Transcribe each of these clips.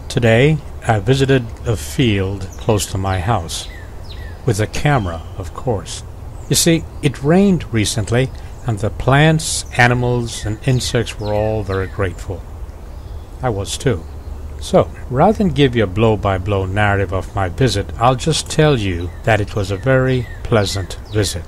Today, I visited a field close to my house, with a camera, of course. You see, it rained recently, and the plants, animals, and insects were all very grateful. I was too. So, rather than give you a blow-by-blow narrative of my visit, I'll just tell you that it was a very pleasant visit.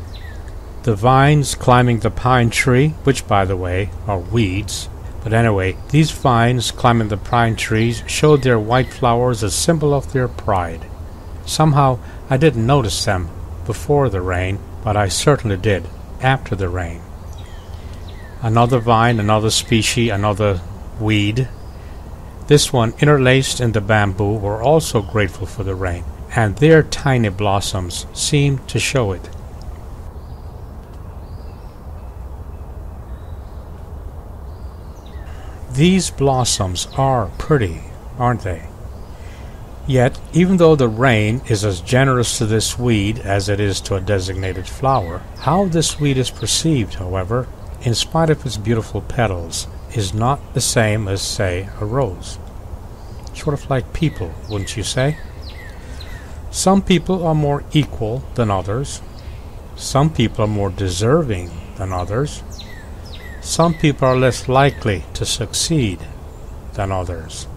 The vines climbing the pine tree, which by the way are weeds, but anyway, these vines climbing the pine trees showed their white flowers a symbol of their pride. Somehow I didn't notice them before the rain, but I certainly did after the rain. Another vine, another species, another weed. This one interlaced in the bamboo were also grateful for the rain, and their tiny blossoms seemed to show it. These blossoms are pretty, aren't they? Yet, even though the rain is as generous to this weed as it is to a designated flower, how this weed is perceived, however, in spite of its beautiful petals, is not the same as, say, a rose. Sort of like people, wouldn't you say? Some people are more equal than others. Some people are more deserving than others. Some people are less likely to succeed than others.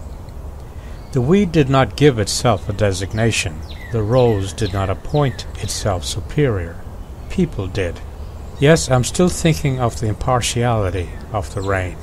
The weed did not give itself a designation. The rose did not appoint itself superior. People did. Yes, I'm still thinking of the impartiality of the rain.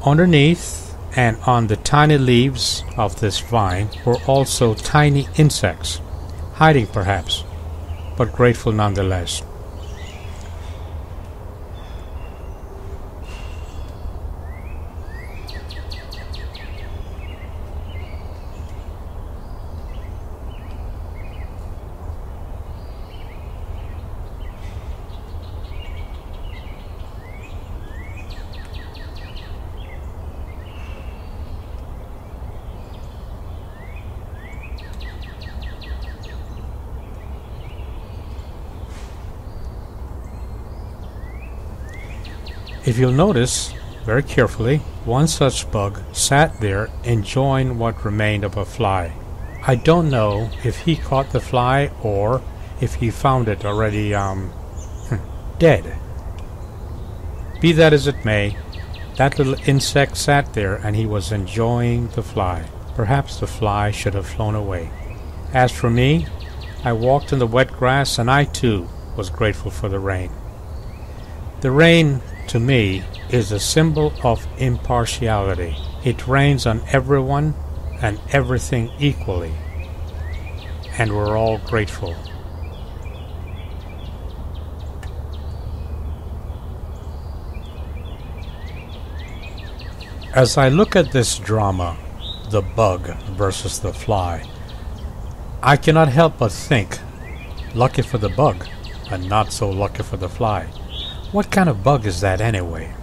Underneath and on the tiny leaves of this vine were also tiny insects, hiding perhaps, but grateful nonetheless. If you'll notice very carefully, one such bug sat there enjoying what remained of a fly. I don't know if he caught the fly or if he found it already dead. Be that as it may, that little insect sat there and he was enjoying the fly. Perhaps the fly should have flown away. As for me, I walked in the wet grass and I too was grateful for the rain. The rain, to me, is a symbol of impartiality. It rains on everyone and everything equally, and we're all grateful. As I look at this drama, the bug versus the fly, I cannot help but think, lucky for the bug and not so lucky for the fly. What kind of bug is that anyway?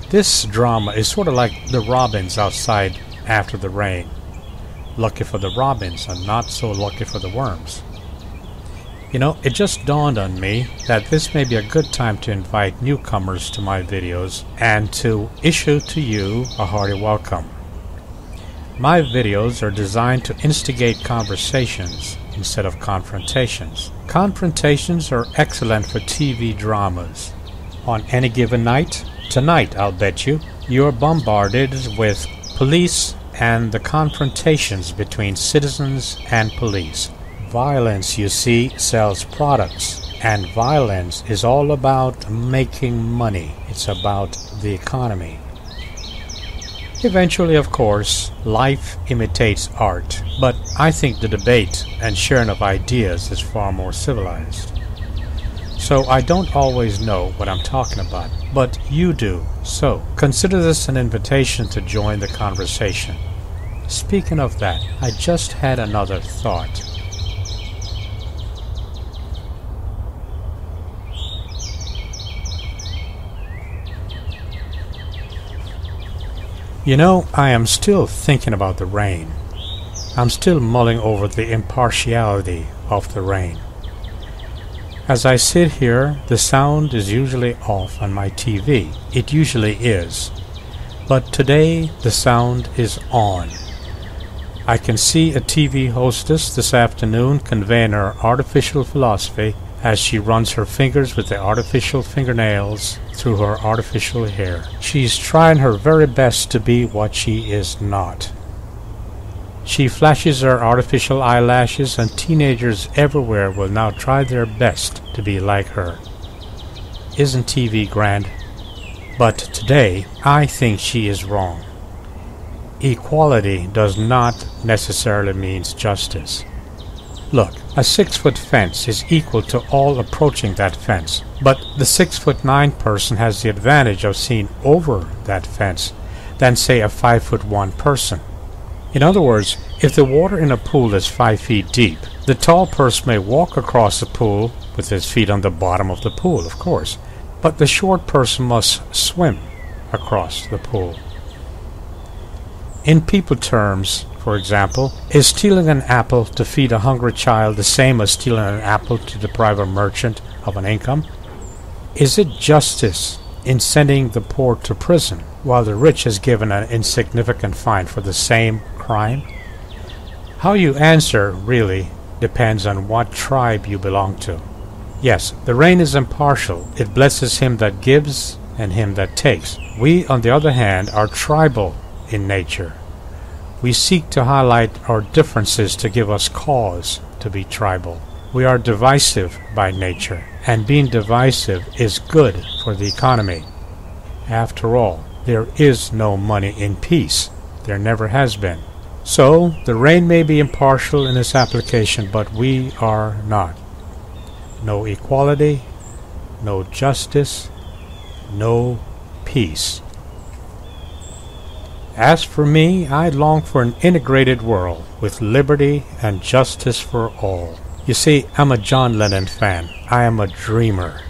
This drama is sort of like the robins outside after the rain. Lucky for the robins and not so lucky for the worms. You know, it just dawned on me that this may be a good time to invite newcomers to my videos and to issue to you a hearty welcome. My videos are designed to instigate conversations instead of confrontations. Confrontations are excellent for TV dramas. On any given night, tonight I'll bet you're bombarded with police and the confrontations between citizens and police. Violence, you see, sells products, and violence is all about making money. It's about the economy. Eventually, of course, life imitates art, but I think the debate and sharing of ideas is far more civilized. so I don't always know what I'm talking about, but you do. So consider this an invitation to join the conversation. Speaking of that, I just had another thought. You know, I am still thinking about the rain. I'm still mulling over the impartiality of the rain. As I sit here, the sound is usually off on my TV. It usually is. But today, the sound is on. I can see a TV hostess this afternoon conveying her artificial philosophy as she runs her fingers with the artificial fingernails through her artificial hair. She's trying her very best to be what she is not. She flashes her artificial eyelashes, and teenagers everywhere will now try their best to be like her. Isn't TV grand? But today, I think she is wrong. Equality does not necessarily mean justice. Look, a 6-foot fence is equal to all approaching that fence, but the 6'9" person has the advantage of seeing over that fence than, say, a 5'1" person. In other words, if the water in a pool is 5 feet deep, the tall person may walk across the pool with his feet on the bottom of the pool, of course, but the short person must swim across the pool. In people terms, for example, is stealing an apple to feed a hungry child the same as stealing an apple to deprive a merchant of an income? Is it justice in sending the poor to prison while the rich is given an insignificant fine for the same crime? How you answer really depends on what tribe you belong to. Yes, the rain is impartial. It blesses him that gives and him that takes. We, on the other hand, are tribal in nature. We seek to highlight our differences to give us cause to be tribal. We are divisive by nature, and being divisive is good for the economy. After all, there is no money in peace. There never has been. So, the rain may be impartial in its application, but we are not. No equality, no justice, no peace. As for me, I long for an integrated world with liberty and justice for all. You see, I'm a John Lennon fan. I am a dreamer.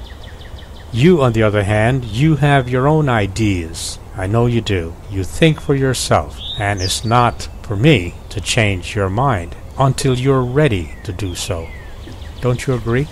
You, on the other hand, you have your own ideas. I know you do. You think for yourself, and it's not for me to change your mind until you're ready to do so. Don't you agree?